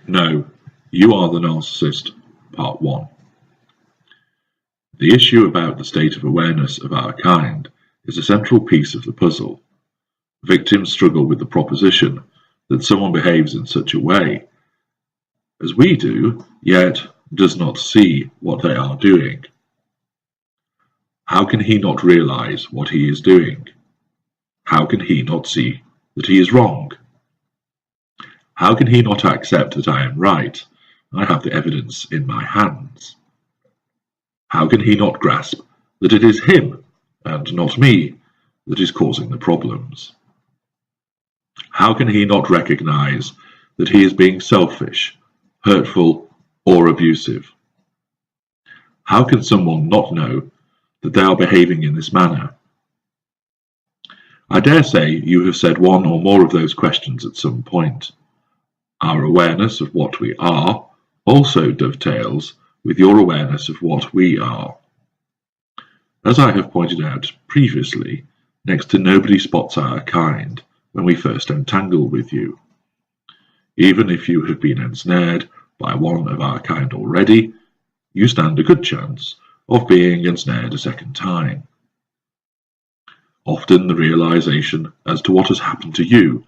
No, you are the narcissist, Part 1. The issue about the state of awareness of our kind is a central piece of the puzzle. Victims struggle with the proposition that someone behaves in such a way as we do, yet does not see what they are doing. How can he not realize what he is doing? How can he not see that he is wrong? How can he not accept that I am right? I have the evidence in my hands. How can he not grasp that it is him, and not me, that is causing the problems? How can he not recognize that he is being selfish, hurtful, or abusive? How can someone not know that they are behaving in this manner? I dare say you have said one or more of those questions at some point. Our awareness of what we are also dovetails with your awareness of what we are. As I have pointed out previously, next to nobody spots our kind when we first entangle with you. Even if you have been ensnared by one of our kind already, you stand a good chance of being ensnared a second time. Often the realization as to what has happened to you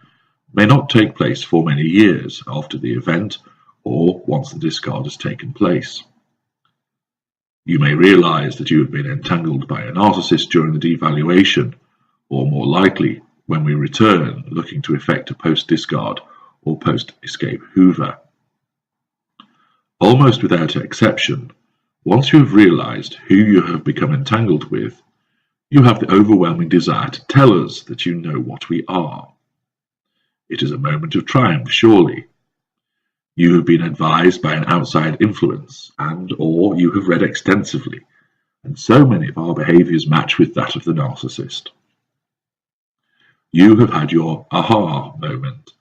may not take place for many years after the event or once the discard has taken place. You may realize that you have been entangled by a narcissist during the devaluation, or more likely when we return looking to effect a post-discard or post-escape hoover. Almost without exception, once you have realized who you have become entangled with, you have the overwhelming desire to tell us that you know what we are. It is a moment of triumph, surely. You have been advised by an outside influence, or you have read extensively, and so many of our behaviors match with that of the narcissist. You have had your aha moment,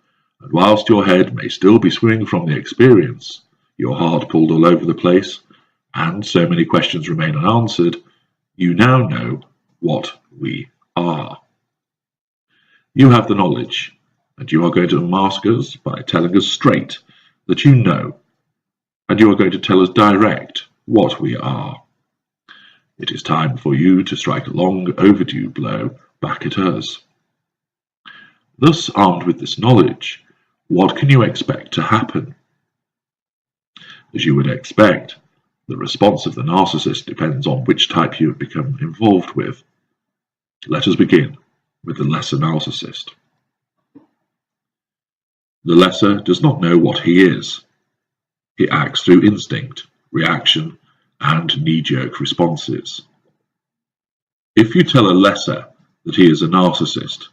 and whilst your head may still be swimming from the experience, your heart pulled all over the place, and so many questions remain unanswered, you now know what we are. You have the knowledge, and you are going to unmask us by telling us straight that you know, and you are going to tell us direct what we are. It is time for you to strike a long overdue blow back at us. Thus, armed with this knowledge, what can you expect to happen? As you would expect, the response of the narcissist depends on which type you have become involved with. Let us begin with the lesser narcissist. The lesser does not know what he is. He acts through instinct, reaction, and knee-jerk responses. If you tell a lesser that he is a narcissist,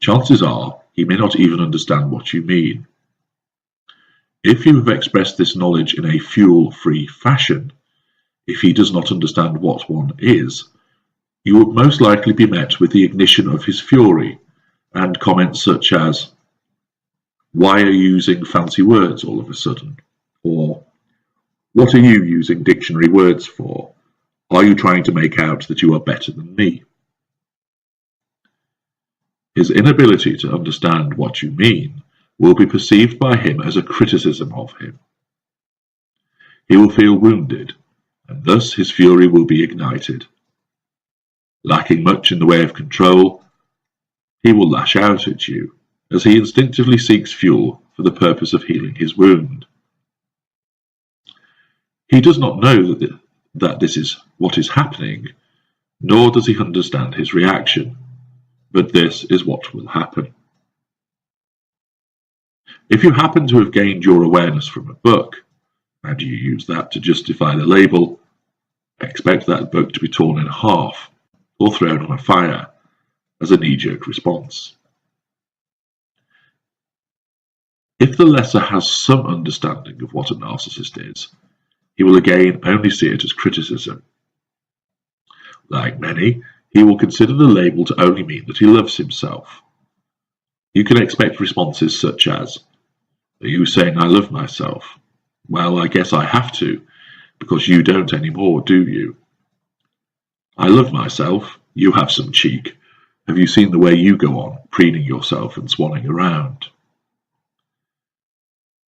chances are he may not even understand what you mean. If you have expressed this knowledge in a fuel-free fashion, if he does not understand what one is, you would most likely be met with the ignition of his fury and comments such as, "Why are you using fancy words all of a sudden?" Or, "What are you using dictionary words for? Are you trying to make out that you are better than me?" His inability to understand what you mean will be perceived by him as a criticism of him. He will feel wounded, and thus his fury will be ignited. Lacking much in the way of control, he will lash out at you, as he instinctively seeks fuel for the purpose of healing his wound. He does not know that this is what is happening, nor does he understand his reaction, but this is what will happen. If you happen to have gained your awareness from a book, and you use that to justify the label, expect that book to be torn in half or thrown on a fire as a knee-jerk response. If the lesser has some understanding of what a narcissist is, he will again only see it as criticism. Like many, he will consider the label to only mean that he loves himself. You can expect responses such as, "Are you saying I love myself? Well, I guess I have to, because you don't anymore, do you? I love myself, you have some cheek. Have you seen the way you go on, preening yourself and swanning around?"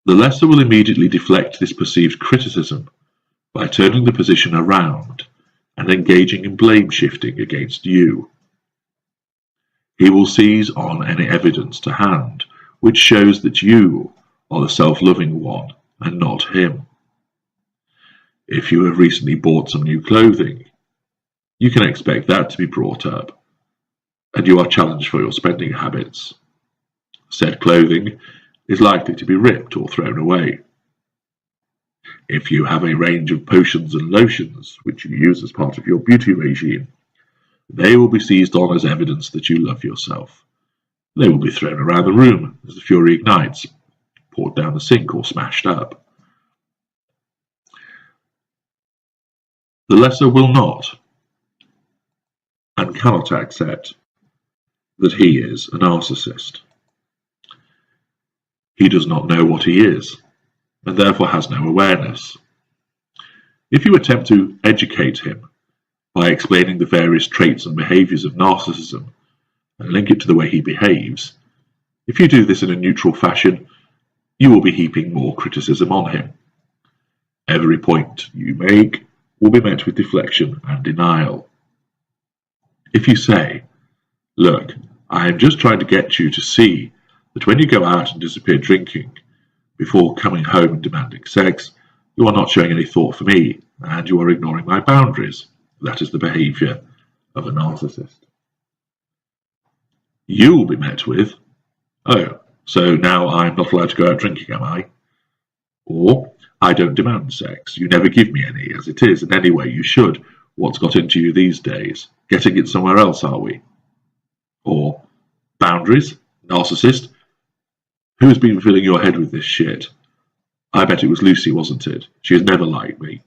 The lesser will immediately deflect this perceived criticism by turning the position around and engaging in blame shifting against you. He will seize on any evidence to hand which shows that you are the self-loving one and not him. If you have recently bought some new clothing, you can expect that to be brought up, and you are challenged for your spending habits. Said clothing is likely to be ripped or thrown away. If you have a range of potions and lotions which you use as part of your beauty regime, they will be seized on as evidence that you love yourself. They will be thrown around the room as the fury ignites, poured down the sink or smashed up. The lesser will not and cannot accept that he is a narcissist. He does not know what he is, and therefore has no awareness. If you attempt to educate him by explaining the various traits and behaviors of narcissism and link it to the way he behaves, if you do this in a neutral fashion, you will be heaping more criticism on him. Every point you make will be met with deflection and denial. If you say, "Look, I am just trying to get you to see that when you go out and disappear drinking, before coming home and demanding sex, you are not showing any thought for me, and you are ignoring my boundaries," that is the behavior of a narcissist. You will be met with, "Oh, so now I'm not allowed to go out drinking, am I?" Or, "I don't demand sex. You never give me any, as it is, and anyway, you should. What's got into you these days? Getting it somewhere else, are we?" Or, "Boundaries? Narcissist? Who's been filling your head with this shit? I bet it was Lucy, wasn't it? She has never liked me."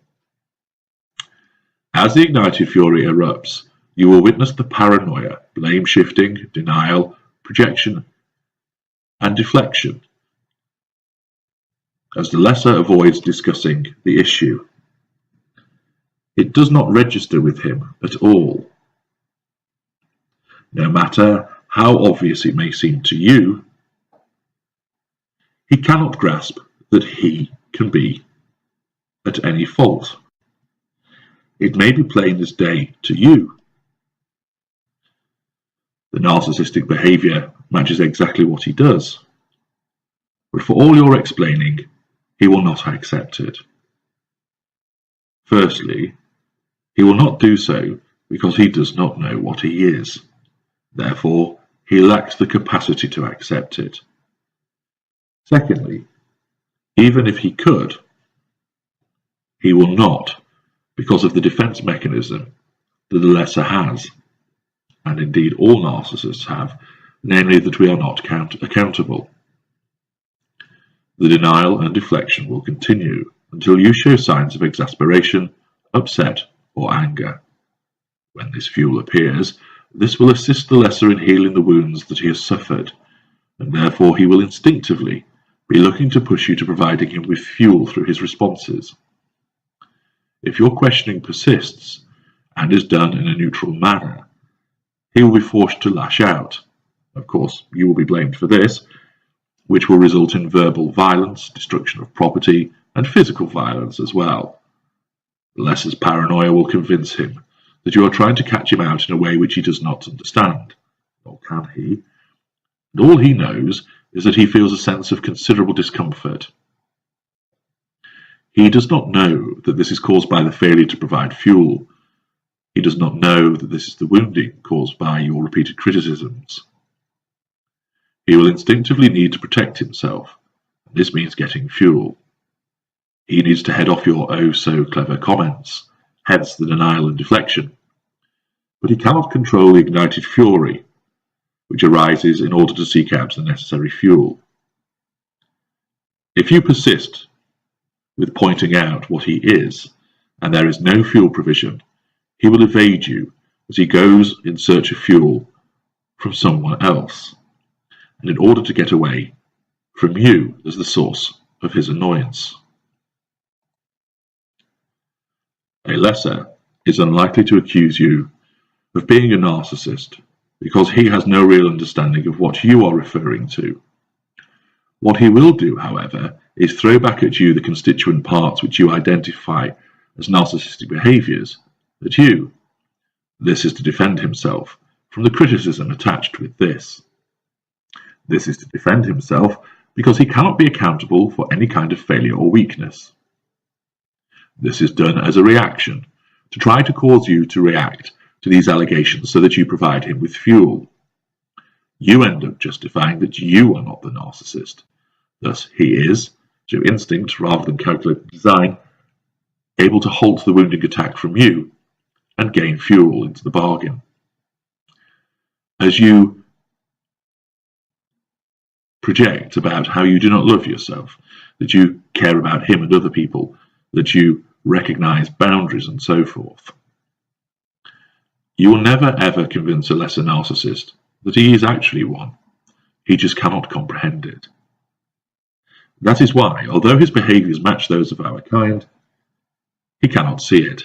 As the ignited fury erupts, you will witness the paranoia, blame shifting, denial, projection, and deflection as the lesser avoids discussing the issue. It does not register with him at all. No matter how obvious it may seem to you, he cannot grasp that he can be at any fault. It may be plain as day to you. The narcissistic behavior matches exactly what he does, but for all your explaining, he will not accept it. Firstly, he will not do so because he does not know what he is. Therefore, he lacks the capacity to accept it. Secondly, even if he could, he will not, because of the defense mechanism that the lesser has, and indeed all narcissists have, namely that we are not accountable. The denial and deflection will continue until you show signs of exasperation, upset, or anger. When this fuel appears, this will assist the lesser in healing the wounds that he has suffered, and therefore he will instinctively be looking to push you to providing him with fuel through his responses. If your questioning persists and is done in a neutral manner, he will be forced to lash out. Of course, you will be blamed for this, which will result in verbal violence, destruction of property, and physical violence as well. The lesser's paranoia will convince him that you are trying to catch him out in a way which he does not understand, nor can he, and all he knows is that he feels a sense of considerable discomfort. He does not know that this is caused by the failure to provide fuel. He does not know that this is the wounding caused by your repeated criticisms. He will instinctively need to protect himself, and this means getting fuel. He needs to head off your oh-so-clever comments, hence the denial and deflection. But he cannot control the ignited fury, which arises in order to seek out the necessary fuel. If you persist with pointing out what he is, and there is no fuel provision, he will evade you as he goes in search of fuel from someone else, and in order to get away from you as the source of his annoyance. A lesser is unlikely to accuse you of being a narcissist because he has no real understanding of what you are referring to. What he will do, however, is throw back at you the constituent parts which you identify as narcissistic behaviours at you. This is to defend himself from the criticism attached with this. This is to defend himself because he cannot be accountable for any kind of failure or weakness. This is done as a reaction to try to cause you to react to these allegations so that you provide him with fuel. You end up justifying that you are not the narcissist. Thus, he is, through instinct rather than calculated design, able to halt the wounding attack from you and gain fuel into the bargain. As you project about how you do not love yourself, that you care about him and other people, that you recognize boundaries and so forth, you will never ever convince a lesser narcissist that he is actually one. He just cannot comprehend it. That is why, although his behaviors match those of our kind, he cannot see it.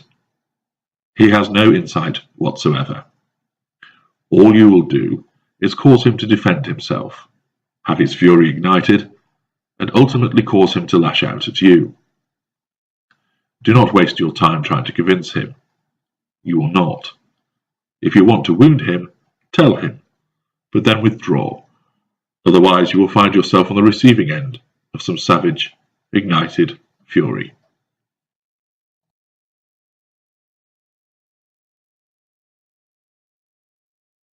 He has no insight whatsoever. All you will do is cause him to defend himself, have his fury ignited, and ultimately cause him to lash out at you. Do not waste your time trying to convince him. You will not. If you want to wound him, tell him, but then withdraw. Otherwise you will find yourself on the receiving end of some savage, ignited fury.